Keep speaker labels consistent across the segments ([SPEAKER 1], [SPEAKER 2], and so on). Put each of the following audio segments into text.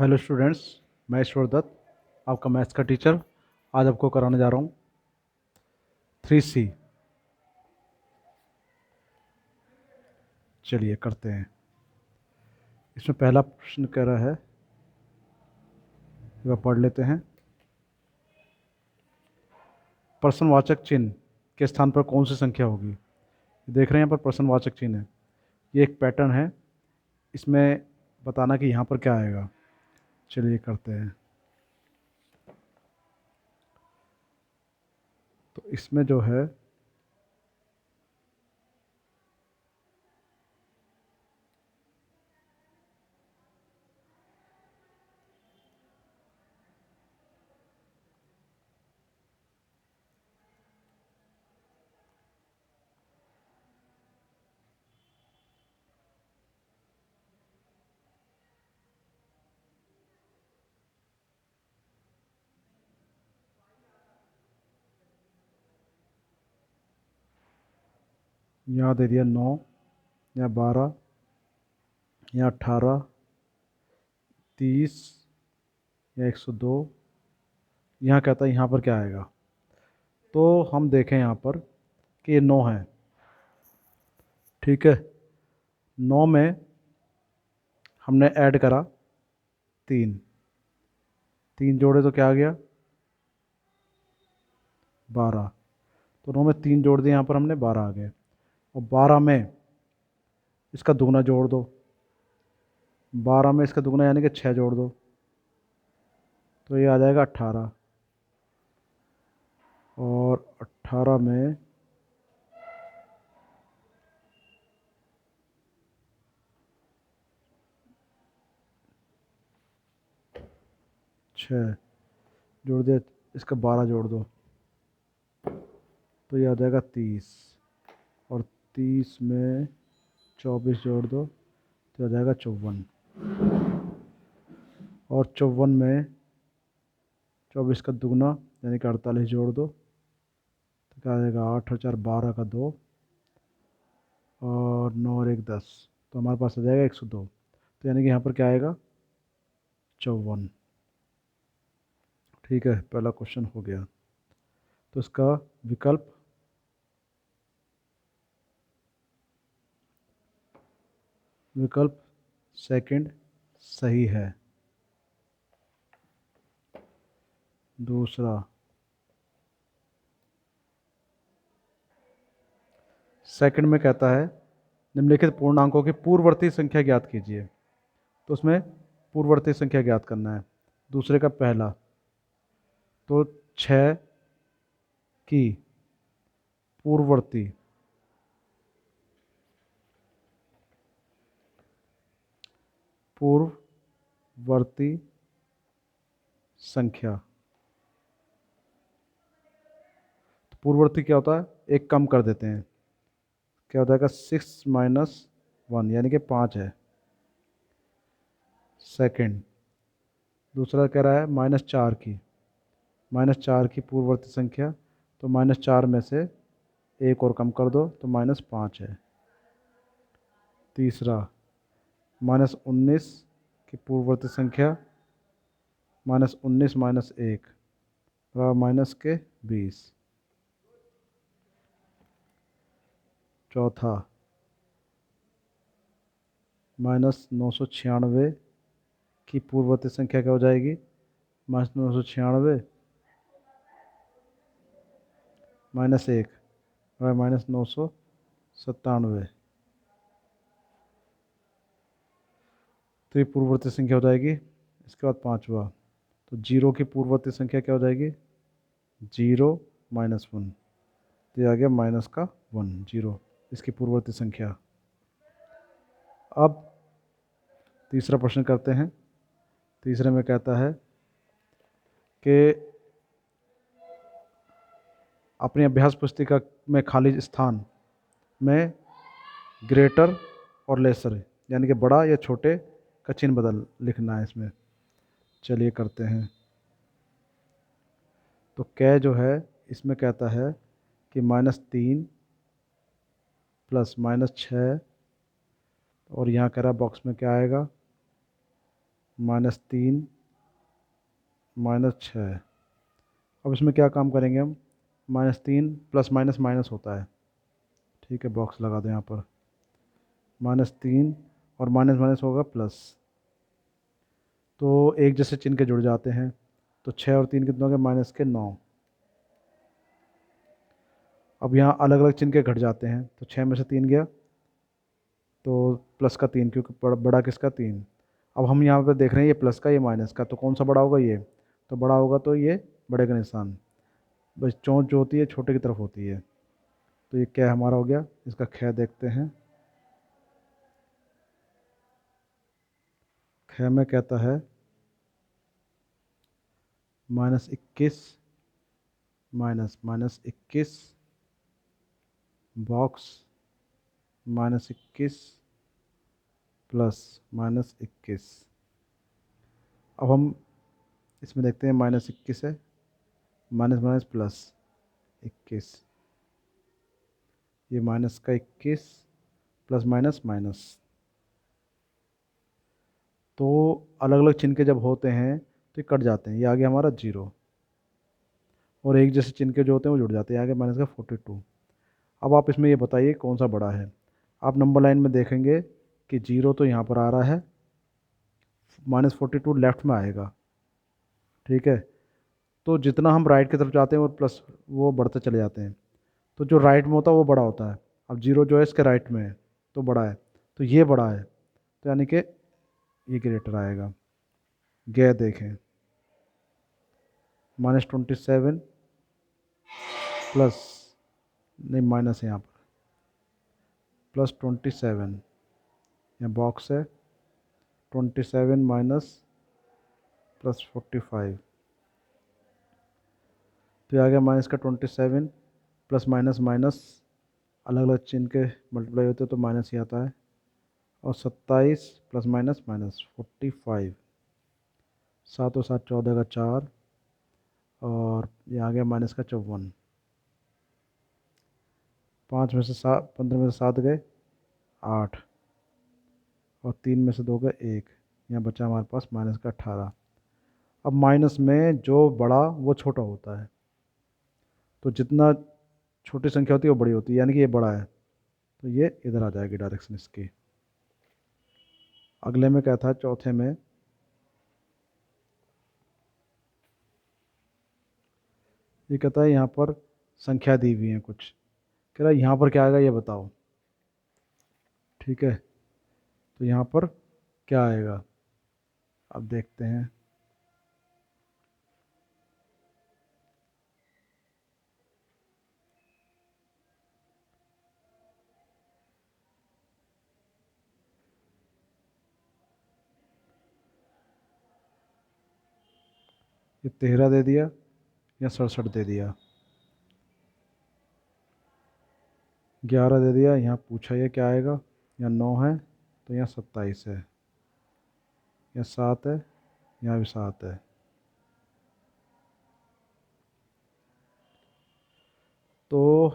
[SPEAKER 1] Hello students, मैं ईश्वर दत्त, आपका maths का टीचर। आज आपको कराने जा रहा हूँ 3C। चलिए करते हैं। इसमें पहला प्रश्न कह रहा है, वह पढ़ लेते हैं। प्रश्नवाचक चिन्ह के स्थान पर कौन सी संख्या होगी? देख रहे हैं यहाँ पर प्रश्नवाचक चिन्ह है। ये एक पैटर्न है, इसमें बताना कि यहाँ पर क्या आएगा। चलिए करते हैं। तो इसमें जो है यहाँ दे दिया 9 या 12 या 18, 30 या 102। यहाँ कहता है यहाँ पर क्या आएगा। तो हम देखें यहाँ पर कि ये 9 है, ठीक है। 9 में हमने ऐड करा 3, 3 जोड़े तो क्या आ गया 12। तो 9 में 3 जोड़ दिए, यहाँ पर हमने 12 आ गए। और 12 में इसका दुगना जोड़ दो, 12 में इसका दुगना यानी कि 6 जोड़ दो, तो ये आ जाएगा 18। और 18 में 6 जोड़ दिया, इसका 12 जोड़ दो, तो ये आ जाएगा 30। और 30 में 24 जोड़ दो, तो आ जाएगा 54। और 54 में 24 का दुगना यानी कि 48 जोड़ दो, तो क्या आ जाएगा 8 और 4 12 का 2, और 9 और 1 10, तो हमारे पास आ जाएगा 102। तो यानी कि यहाँ पर क्या आएगा 54। ठीक है, पहला क्वेश्चन हो गया। तो इसका विकल्प सेकंड सही है। दूसरा, सेकंड में कहता है निम्नलिखित पूर्णांकों की पूर्ववर्ती संख्या ज्ञात कीजिए। तो उसमें पूर्ववर्ती संख्या ज्ञात करना है। दूसरे का पहला, तो 6 की पूर्ववर्ती संख्या। तो पूर्ववर्ती क्या होता है, एक कम कर देते हैं, क्या हो जाएगा 6 माइनस 1 यानी कि 5 है सेकंड। दूसरा कह रहा है -4 की पूर्ववर्ती संख्या, तो -4 में से एक और कम कर दो तो -5 है। तीसरा, -19 की पूर्ववर्ती संख्या, -19 माइनस 1 माइनस के 20। चौथा, -996 की पूर्ववर्ती संख्या क्या हो जाएगी, -996 माइनस 1 -997। तो ये पूर्ववर्ती संख्या हो जाएगी। इसके बाद पांचवा, तो 0 की पूर्ववर्ती संख्या क्या हो जाएगी, 0 माइनस 1, तो ये आ गया माइनस का 1, 0 इसकी पूर्ववर्ती संख्या। अब तीसरा प्रश्न करते हैं। तीसरे में कहता है कि अपनी अभ्यास पुस्तिका में खाली स्थान में ग्रेटर और लेसर यानी कि बड़ा या छोटे का चिन्ह बदल लिखना है इसमें। चलिए करते हैं। तो कै जो है इसमें कहता है कि -3 प्लस -6, और यहाँ कह रहा बॉक्स में क्या आएगा -3 -6। अब इसमें क्या काम करेंगे हम, -3 प्लस माइनस माइनस होता है, ठीक है, बॉक्स लगा दें यहाँ पर। -3 और माइनस माइनस होगा प्लस, तो एक जैसे चिन्ह के जुड़ जाते हैं। तो 6 और 3 कितने हो गए, -9। अब यहाँ अलग अलग चिन्ह के घट जाते हैं, तो 6 में से 3 गया तो प्लस का 3, क्योंकि बड़ा किसका 3। अब हम यहाँ पे देख रहे हैं ये प्लस का ये माइनस का, तो कौन सा बड़ा होगा, ये तो बड़ा होगा, तो ये बड़े का निशान। बस चोंच जो होती है छोटे की तरफ होती है। तो ये क्या हमारा हो गया, इसका ख देखते हैं। ख में कहता है -21 -21 बॉक्स -21 प्लस -21। अब हम इसमें देखते हैं, -21 है, माइनस माइनस प्लस 21, ये माइनस का 21 प्लस माइनस माइनस। तो अलग अलग चिन्ह के जब होते हैं तो ये कट जाते हैं, ये आ गया हमारा 0, और एक जैसे चिन्ह के जो होते हैं वो जुड़ जाते हैं, आगे माइनस का 42। अब आप इसमें ये बताइए कौन सा बड़ा है। आप नंबर लाइन में देखेंगे कि 0 तो यहाँ पर आ रहा है, -42 लेफ्ट में आएगा, ठीक है। तो जितना हम राइट की तरफ जाते हैं वो प्लस वो बढ़ते चले जाते हैं, तो जो राइट में होता है वो बड़ा होता है। अब 0 जो है इसके राइट में है तो बड़ा है, तो ये बड़ा है, तो यानी कि ये ग्रेटर आएगा। गे देखें, -27 प्लस, नहीं माइनस है यहाँ पर, +27, यहाँ बॉक्स है, 27 माइनस +45, तो ये आ गया माइनस का 27 प्लस माइनस माइनस, अलग अलग चिन्ह के मल्टीप्लाई होते हैं तो माइनस ही आता है, और 27 प्लस माइनस माइनस 45, 7 और 7 14 का 4, और ये आ गया माइनस का 54। 5 में से 7, 15 में से 7 गए 8, और 3 में से 2 गए 1, यहाँ बचा हमारे पास माइनस का 18। अब माइनस में जो बड़ा वो छोटा होता है, तो जितना छोटी संख्या होती है वो बड़ी होती है, यानी कि ये बड़ा है, तो ये इधर आ जाएगी डायरेक्शन इसकी। अगले में क्या था, चौथे में, ये कहता है यहाँ पर संख्या दी हुई है कुछ, कह रहा है यहाँ पर क्या आएगा ये बताओ, ठीक है। तो यहाँ पर क्या आएगा, अब देखते हैं। ये 13 दे दिया या 67 दे दिया, 11 दे दिया, यहाँ पूछा ये क्या आएगा, यहाँ 9 है तो यहाँ 27 है, यहाँ 7 है, यहाँ भी 7 है। तो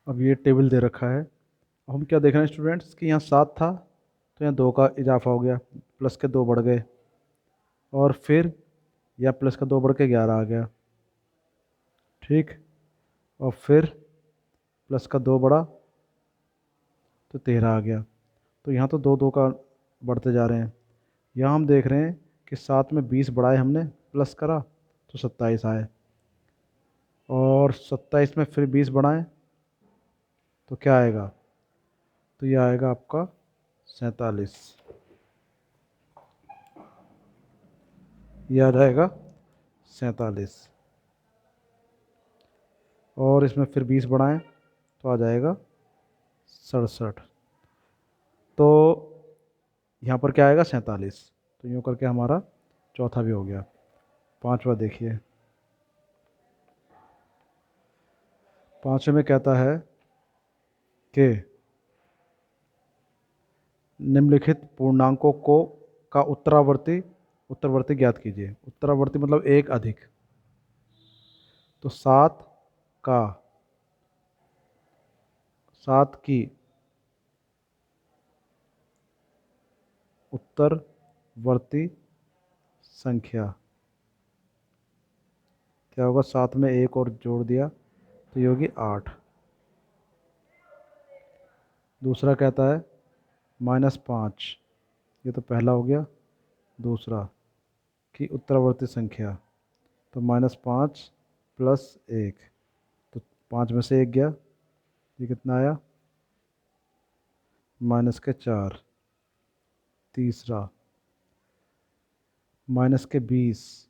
[SPEAKER 1] अब ये टेबल दे रखा है, अब हम क्या देख रहे हैं स्टूडेंट्स कि यहाँ 7 था तो यहाँ 2 का इजाफा हो गया, प्लस के 2 बढ़ गए, और फिर या प्लस का 2 बढ़ के 11 आ गया, ठीक, और फिर प्लस का 2 बढ़ा तो 13 आ गया। तो यहाँ तो 2 2 का बढ़ते जा रहे हैं। यहाँ हम देख रहे हैं कि 7 में 20 बढ़ाए हमने, प्लस करा तो 27 आए, और 27 में फिर 20 बढ़ाएं तो क्या आएगा, तो ये आएगा आपका 47, ये आ जाएगा 47, और इसमें फिर 20 बढ़ाएं तो आ जाएगा 67। तो यहाँ पर क्या आएगा 47, तो यूँ करके हमारा चौथा भी हो गया। पांचवा देखिए, पांचवे में कहता है कि निम्नलिखित पूर्णांकों को का उत्तरवर्ती ज्ञात कीजिए। उत्तरवर्ती मतलब एक अधिक, तो का 7 की उत्तरवर्ती संख्या क्या होगा, साथ में एक और जोड़ दिया तो ये होगी 8। दूसरा कहता है -5, ये तो पहला हो गया। दूसरा कि उत्तरवर्ती संख्या, तो -5 + 1, तो 5 में से 1 गया, ये कितना आया, -4। तीसरा -20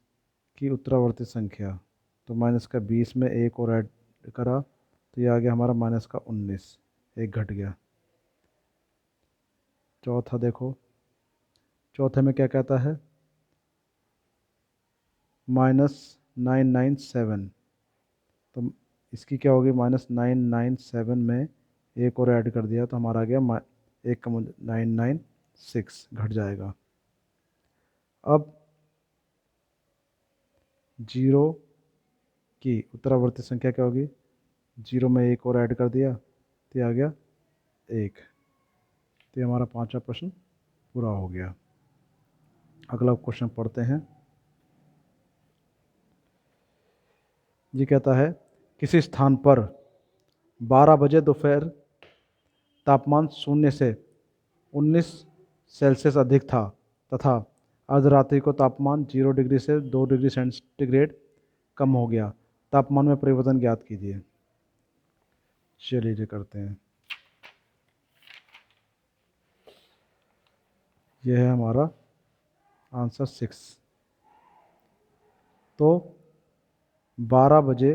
[SPEAKER 1] की उत्तरवर्ती संख्या, तो -20 में एक और ऐड करा तो ये आ गया हमारा -19, एक घट गया। चौथा देखो, चौथे में क्या कहता है, -997, तो इसकी क्या होगी, -997 में एक और ऐड कर दिया तो हमारा आ गया एक का 996, घट जाएगा। अब 0 की उत्तरावर्ती संख्या क्या होगी, 0 में एक और ऐड कर दिया तो ये आ गया 1। तो ये हमारा 5वां प्रश्न पूरा हो गया। अगला क्वेश्चन पढ़ते हैं। ये कहता है किसी स्थान पर 12 बजे दोपहर तापमान 0 से 19 सेल्सियस अधिक था तथा अर्धरात्रि को तापमान 0 डिग्री से 2 डिग्री सेंटीग्रेड कम हो गया। तापमान में परिवर्तन ज्ञात कीजिए। चलिए ये करते हैं। यह है हमारा आंसर 6। तो 12 बजे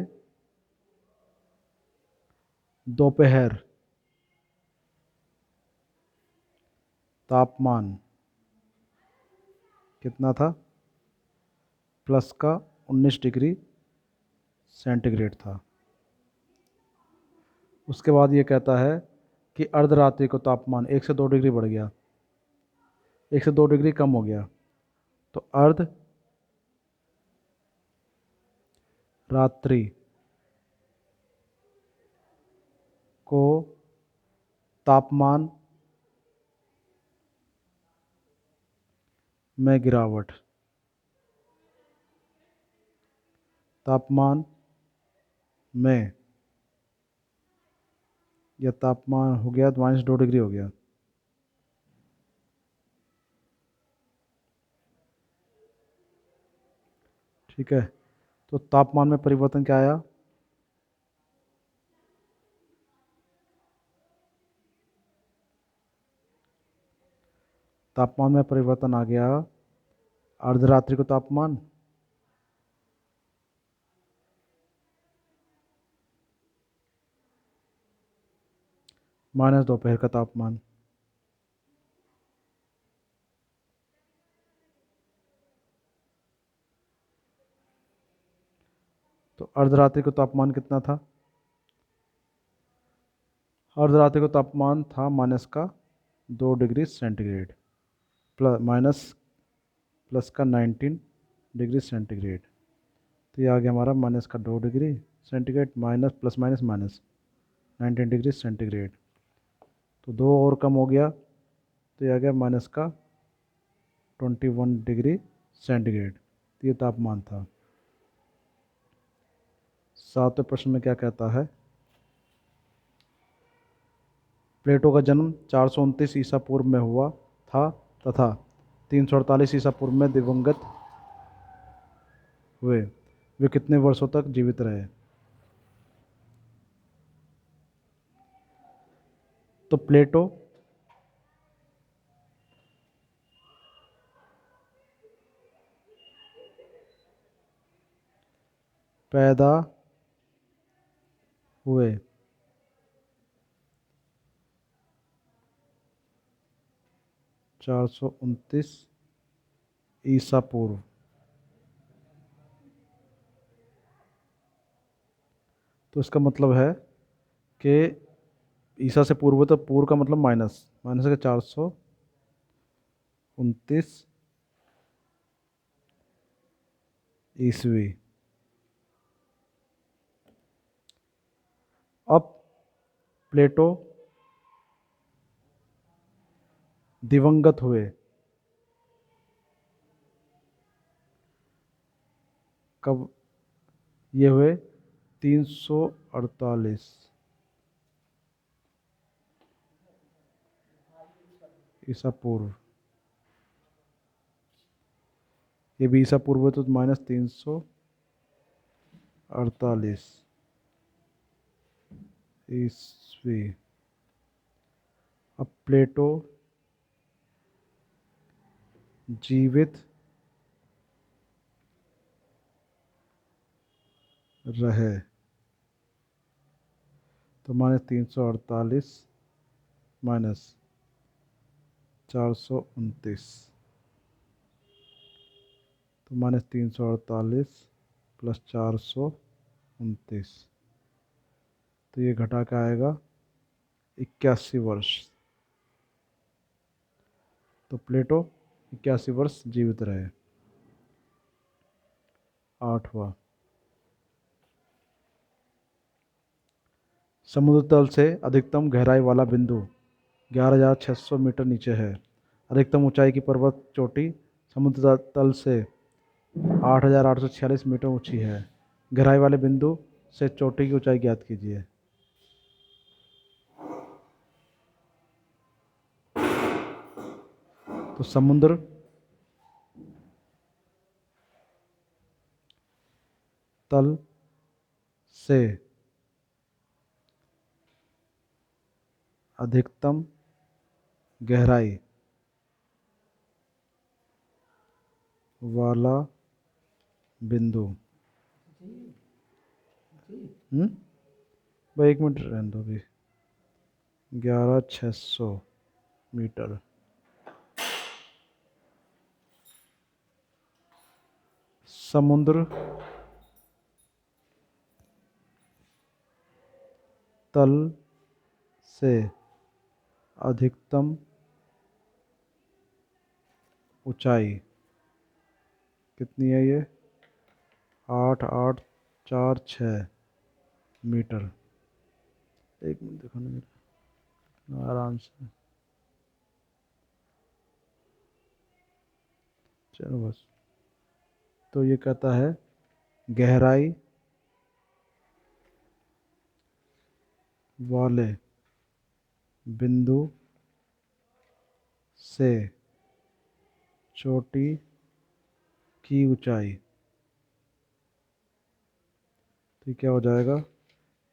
[SPEAKER 1] दोपहर तापमान कितना था, प्लस का 19 डिग्री सेंटीग्रेड था। उसके बाद ये कहता है कि अर्धरात्रि को तापमान 1 से 2 डिग्री बढ़ गया, 1 से 2 डिग्री कम हो गया। तो अर्ध रात्रि को तापमान में गिरावट, तापमान में, यह तापमान हो गया तो -2 डिग्री हो गया। ठीक है, तो तापमान में परिवर्तन क्या आया, तापमान में परिवर्तन आ गया अर्धरात्रि को तापमान माइनस दोपहर का तापमान। तो अर्धरात्रि को तापमान कितना था, अर्धरात्रि को तापमान था -2 डिग्री सेंटीग्रेड, प्लस का 19 डिग्री सेंटीग्रेड। तो ये आ गया हमारा -2 degree centigrade minus plus minus minus 19 degree centigrade. तो 2 और कम हो गया तो ये आ गया -21 डिग्री सेंटीग्रेड। तो ये तापमान था। 7वें प्रश्न में क्या कहता है, प्लेटो का जन्म 429 ईसा पूर्व में हुआ था तथा 348 ईसा पूर्व में दिवंगत हुए। वे कितने वर्षों तक जीवित रहे। तो प्लेटो पैदा हुए 429 ईसा पूर्व, तो इसका मतलब है कि ईसा से पूर्व, तो पूर्व का मतलब माइनस, माइनस का 429 ईस्वी। अब प्लेटो दिवंगत हुए कब ये हुए 348 ईसा पूर्व। ये भी ईसा पूर्व है तो -348 ईस्वी। अब प्लेटो जीवित रहे तो -348 -429 तो -348 + 429 तो ये घटा के आएगा 81 वर्ष। तो प्लेटो 81 वर्ष जीवित रहे। 8वां, समुद्र तल से अधिकतम गहराई वाला बिंदु 11,600 मीटर नीचे है। अधिकतम ऊंचाई की पर्वत चोटी समुद्र तल से 8,846 मीटर ऊंची है। गहराई वाले बिंदु से चोटी की ऊंचाई ज्ञात कीजिए। तो समुद्र तल से अधिकतम गहराई वाला बिंदु भाई 1 मिनट रहने दो अभी। 11,600 मीटर समुद्र तल से अधिकतम ऊंचाई कितनी है ये 8,846 मीटर। 1 मिनट देखो ना मेरा आराम से। चलो बस। तो ये कहता है गहराई वाले बिंदु से चोटी की ऊंचाई। तो क्या हो जाएगा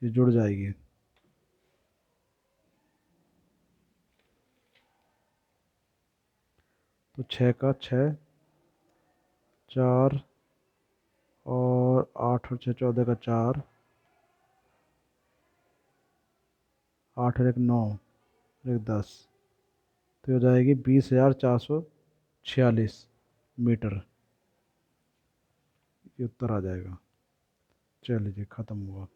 [SPEAKER 1] ये जुड़ जाएगी। तो 6 का 6 4 और 8 और 6 14 का 4 8 और 1 9 1 10 तो हो जाएगी 20,446 मीटर। ये उत्तर आ जाएगा। चलिए ख़त्म हुआ।